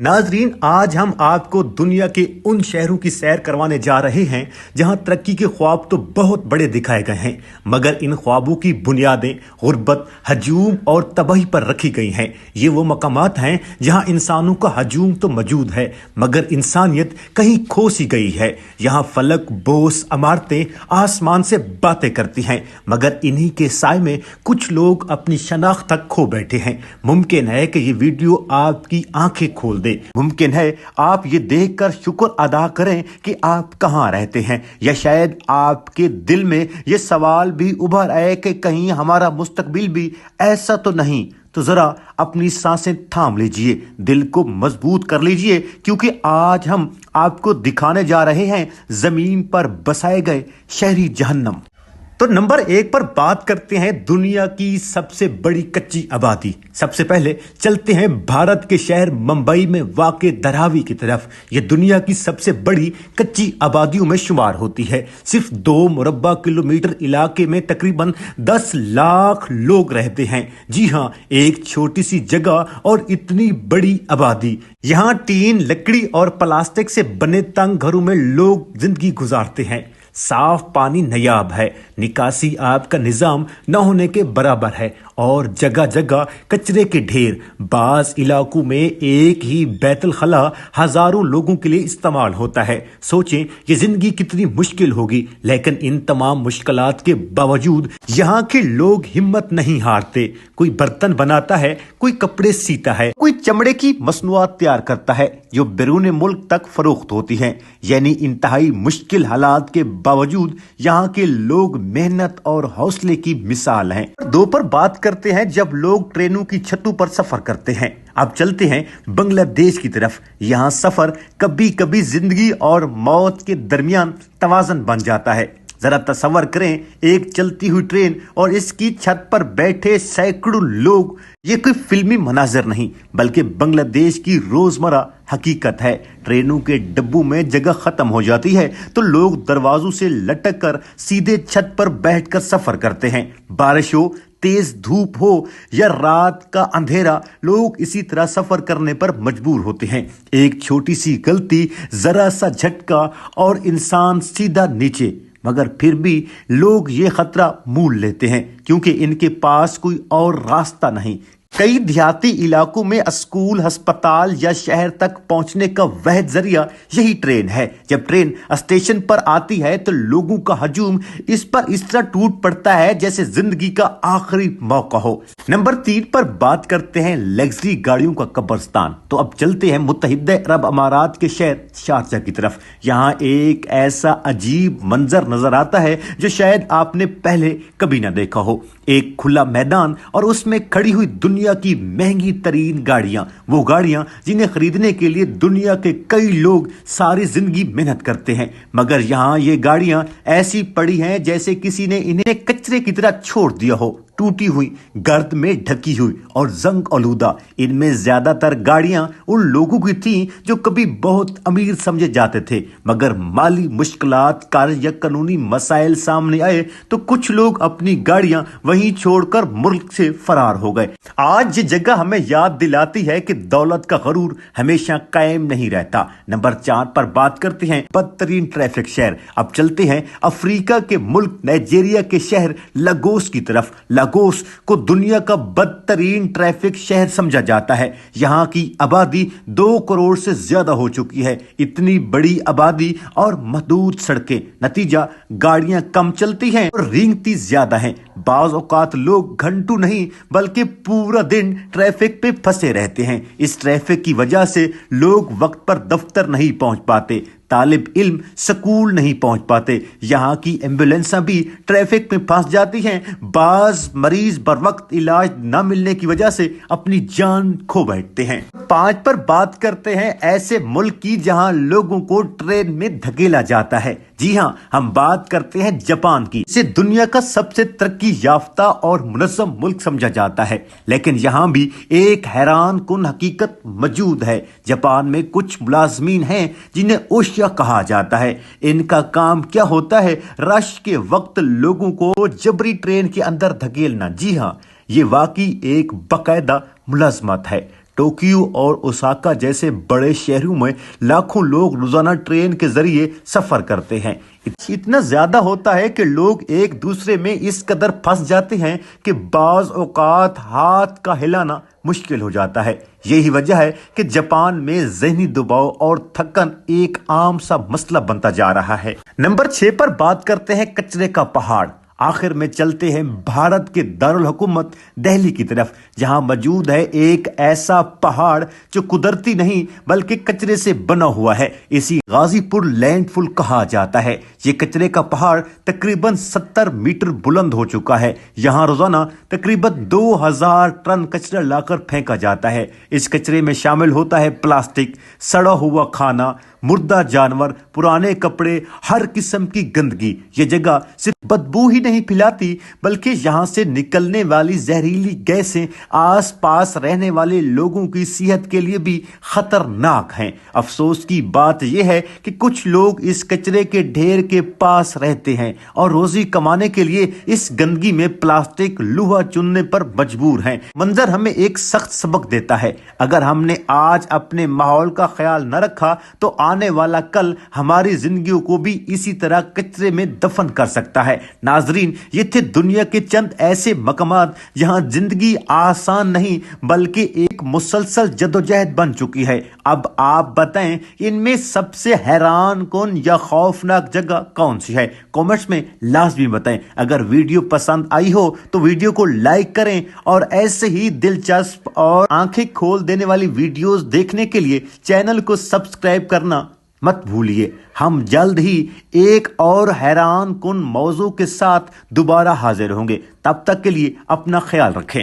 नाजरीन, आज हम आपको दुनिया के उन शहरों की सैर करवाने जा रहे हैं जहां तरक्की के ख्वाब तो बहुत बड़े दिखाए गए हैं, मगर इन ख्वाबों की बुनियादें गुर्बत, हजूम और तबाही पर रखी गई हैं। ये वो मकामात हैं जहां इंसानों का हजूम तो मौजूद है, मगर इंसानियत कहीं खो सी गई है। यहाँ फलक बोस इमारतें आसमान से बातें करती हैं, मगर इन्हीं के साए में कुछ लोग अपनी शनाख्त तक खो बैठे हैं। मुमकिन है कि ये वीडियो आपकी आंखें खोल दे। मुमकिन है आप ये देखकर शुक्र अदा करें कि आप कहां रहते हैं, या शायद आपके दिल में ये सवाल भी उभर आए कि कहीं हमारा मुस्तकबिल भी ऐसा तो नहीं। तो जरा अपनी सांसें थाम लीजिए, दिल को मजबूत कर लीजिए, क्योंकि आज हम आपको दिखाने जा रहे हैं जमीन पर बसाए गए शहरी जहन्नम। तो नंबर 1 पर बात करते हैं दुनिया की सबसे बड़ी कच्ची आबादी। सबसे पहले चलते हैं भारत के शहर मुंबई में वाक़े धारावी की तरफ। यह दुनिया की सबसे बड़ी कच्ची आबादियों में शुमार होती है। सिर्फ 2 मुरब्बा किलोमीटर इलाके में तकरीबन 10 लाख लोग रहते हैं। जी हाँ, एक छोटी सी जगह और इतनी बड़ी आबादी। यहाँ टीन, लकड़ी और प्लास्टिक से बने तंग घरों में लोग जिंदगी गुजारते हैं। साफ पानी नायाब है, निकासी आब का निजाम न होने के बराबर है और जगह जगह कचरे के ढेर। बाज इलाकों में एक ही बैतुल खला हजारों लोगों के लिए इस्तेमाल होता है। सोचें ये जिंदगी कितनी मुश्किल होगी, लेकिन इन तमाम मुश्किलात के बावजूद यहाँ के लोग हिम्मत नहीं हारते। कोई बर्तन बनाता है, कोई कपड़े सीता है, कोई चमड़े की मसनूआत तैयार करता है जो बैरून मुल्क तक फरोख्त होती हैं। यानी इंतहाई मुश्किल हालात के बावजूद यहाँ के लोग मेहनत और हौसले की मिसाल हैं। 2 पर बात करते हैं जब लोग ट्रेनों की छतों पर सफर करते हैं। अब चलते हैं बांग्लादेश की तरफ। यहाँ सफर कभी कभी जिंदगी और मौत के दरमियान तवाज़न बन जाता है। जरा तसव्वुर करें, एक चलती हुई ट्रेन और इसकी छत पर बैठे सैकड़ों लोग। ये कोई फिल्मी मनाजर नहीं, बल्कि बांग्लादेश की रोजमर्रा हकीकत है। ट्रेनों के डब्बों में जगह खत्म हो जाती है तो लोग दरवाजों से लटक कर सीधे छत पर बैठकर सफर करते हैं। बारिश हो, तेज धूप हो या रात का अंधेरा, लोग इसी तरह सफर करने पर मजबूर होते हैं। एक छोटी सी गलती, जरा सा झटका और इंसान सीधा नीचे। मगर फिर भी लोग ये खतरा मोल लेते हैं, क्योंकि इनके पास कोई और रास्ता नहीं। कई देहाती इलाकों में स्कूल, अस्पताल या शहर तक पहुंचने का वह जरिया यही ट्रेन है। जब ट्रेन स्टेशन पर आती है तो लोगों का हजूम इस पर इस तरह टूट पड़ता है जैसे जिंदगी का आखिरी मौका हो। नंबर 3 पर बात करते हैं लग्जरी गाड़ियों का कब्रिस्तान। तो अब चलते हैं मुत्तहिदा अरब अमारात के शहर शारजा की तरफ। यहाँ एक ऐसा अजीब मंजर नजर आता है जो शायद आपने पहले कभी ना देखा हो। एक खुला मैदान और उसमें खड़ी हुई दुनिया की महंगी तरीन गाड़ियां। वो गाड़ियां जिन्हें खरीदने के लिए दुनिया के कई लोग सारी जिंदगी मेहनत करते हैं, मगर यहाँ ये गाड़ियां ऐसी पड़ी हैं जैसे किसी ने इन्हें कचरे की तरह छोड़ दिया हो। टूटी हुई, गर्द में ढकी हुई और जंग आलूदा। इनमें ज्यादातर गाड़ियां उन लोगों की थीं जो कभी बहुत अमीर समझे जाते थे, मगर माली मुश्किलात, कार्य या कानूनी मसाइल सामने आए तो कुछ लोग अपनी गाड़ियां वहीं छोड़कर मुल्क से फरार हो गए। आज ये जगह हमें याद दिलाती है कि दौलत का गरूर हमेशा कायम नहीं रहता। नंबर 4 पर बात करते हैं बदतरीन ट्रैफिक शहर। अब चलते हैं अफ्रीका के मुल्क नाइजीरिया के शहर लागोस की तरफ। लागोस को दुनिया का बदतरीन ट्रैफिक शहर समझा जाता है। यहाँ की आबादी 2 करोड़ से ज्यादा हो चुकी है। इतनी बड़ी आबादी और महदूद सड़कें, नतीजा गाड़ियां कम चलती हैं और रेंगती ज्यादा हैं। बाज़ औकात लोग घंटों नहीं बल्कि पूरा दिन ट्रैफिक पे फंसे रहते हैं। इस ट्रैफिक की वजह से लोग वक्त पर दफ्तर नहीं पहुंच पाते, तालिब इल्म स्कूल नहीं पहुंच पाते। यहाँ की एम्बुलेंस भी ट्रैफिक में फंस जाती हैं। बाज मरीज बर वक्त इलाज न मिलने की वजह से अपनी जान खो बैठते हैं। 5 पर बात करते हैं ऐसे मुल्क की जहां लोगों को ट्रेन में धकेला जाता है। जी हाँ, हम बात करते हैं जापान की। इसे दुनिया का सबसे तरक्की याफ्ता और मुनज़्ज़म मुल्क समझा जाता है, लेकिन यहाँ भी एक हैरान कुन हकीकत मौजूद है। जापान में कुछ मुलाजमीन हैं जिन्हें ओशिया कहा जाता है। इनका काम क्या होता है? रश के वक्त लोगों को जबरी ट्रेन के अंदर धकेलना। जी हाँ, ये वाकई एक बाकायदा मुलाजमत है। टोक्यो और ओसाका जैसे बड़े शहरों में लाखों लोग रोजाना ट्रेन के जरिए सफर करते हैं। इतना ज्यादा होता है कि लोग एक दूसरे में इस कदर फंस जाते हैं कि बाज औकात हाथ का हिलाना मुश्किल हो जाता है। यही वजह है कि जापान में ज़हनी दबाव और थकन एक आम सा मसला बनता जा रहा है। नंबर 6 पर बात करते हैं कचरे का पहाड़। आखिर में चलते हैं भारत के दारुल हुकूमत दिल्ली की तरफ, जहां मौजूद है एक ऐसा पहाड़ जो कुदरती नहीं बल्कि कचरे से बना हुआ है। इसी गाजीपुर लैंडफुल कहा जाता है। ये कचरे का पहाड़ तकरीबन 70 मीटर बुलंद हो चुका है। यहाँ रोजाना तकरीबन 2000 टन कचरा लाकर फेंका जाता है। इस कचरे में शामिल होता है प्लास्टिक, सड़ा हुआ खाना, मुर्दा जानवर, पुराने कपड़े, हर किस्म की गंदगी। ये जगह सिर्फ बदबू ही नहीं फैलाती बल्कि यहाँ से निकलने वाली जहरीली गैसें आसपास रहने वाले लोगों की सेहत के लिए भी खतरनाक हैं। अफसोस की बात यह है कि कुछ लोग इस कचरे के ढेर के पास रहते हैं और रोजी कमाने के लिए इस गंदगी में प्लास्टिक लोहा चुनने पर मजबूर हैं। मंजर हमें एक सख्त सबक देता है। अगर हमने आज अपने माहौल का ख्याल न रखा तो आने वाला कल हमारी जिंदगियों को भी इसी तरह कचरे में दफन कर सकता है। नाजरीन, ये थे दुनिया के चंद ऐसे मकामात जहां जिंदगी आसान नहीं बल्कि एक मुसलसल जदोजहद बन चुकी है। अब आप बताएं, इनमें सबसे हैरान कौन या खौफनाक जगह कौन सी है? कमेंट्स में लाजमी बताएं। अगर वीडियो पसंद आई हो तो वीडियो को लाइक करें और ऐसे ही दिलचस्प और आंखें खोल देने वाली वीडियोस देखने के लिए चैनल को सब्सक्राइब करना मत भूलिए। हम जल्द ही एक और हैरान कुन मौजू के साथ दोबारा हाजिर होंगे। तब तक के लिए अपना ख्याल रखें।